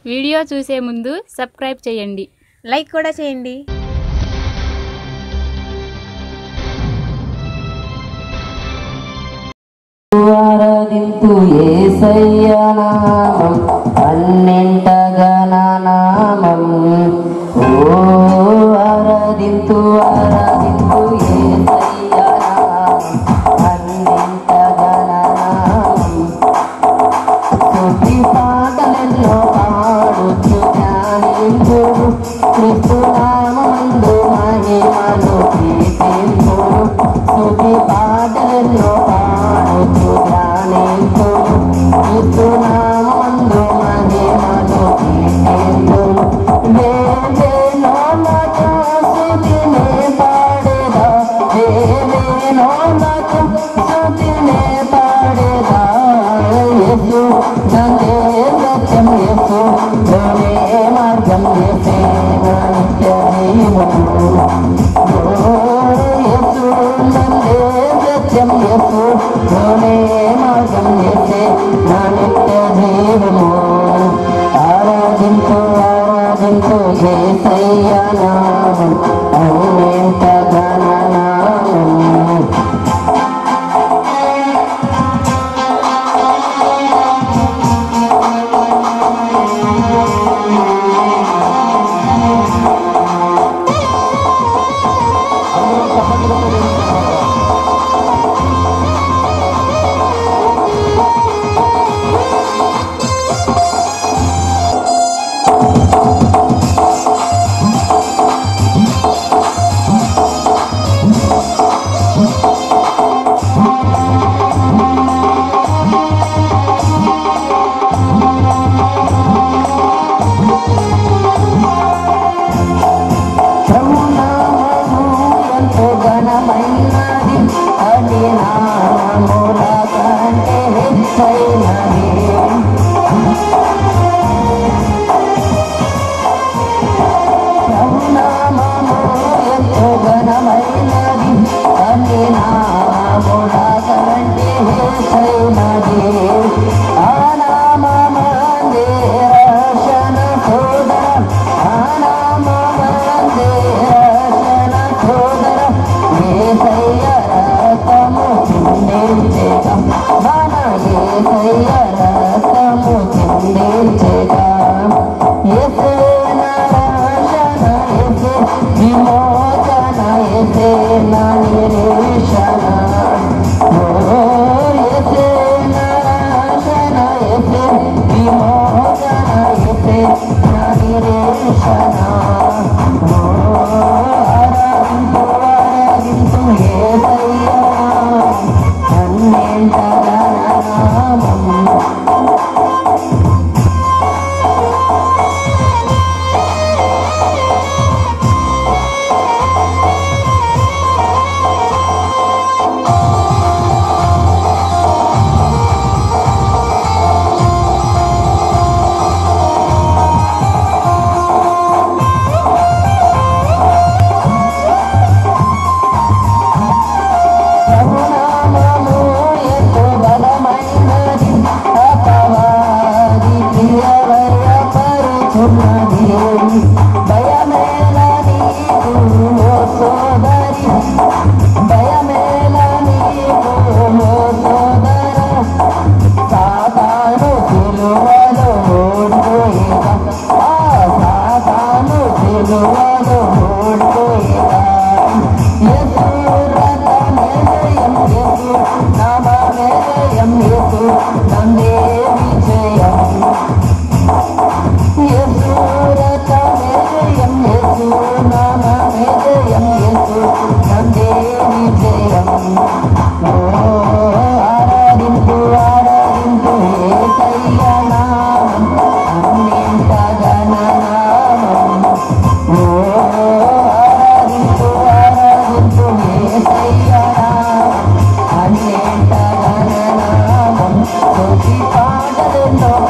Video చూసే ముందు subscribe చేయండి, లైక్ కూడా చేయండి. ఆరాధింతు యేసయ్య నామం అన్నింట గణనామం. ఓ ఆరాధింతు యేసయ్య నామం అన్నింట గణనామం. స్తుతి పాటలెన్నో పాడుచు ధ్యానించు క్రీస్తు నామమందు మహిమను కీర్తించు. స్తుతి పాటలెన్నో పాడుచు ధ్యానించు క్రీస్తు నామమందు మహిమను కీర్తించు. వేవేనో నాకు స్తుతినే పాడేదా, వేవేనో నాకు స్తుతినే పాడేదా. యేసు నందే సత్యం, యేసు లోనే మార్గం, యేసే నా నిత్య జీవము. యేసు నందే సత్యం, యేసు లోనే మార్గం, యేసే నా నిత్య జీవము. ఆరాధించు యేసయ్య నామం అన్నింట గణనామం. Don't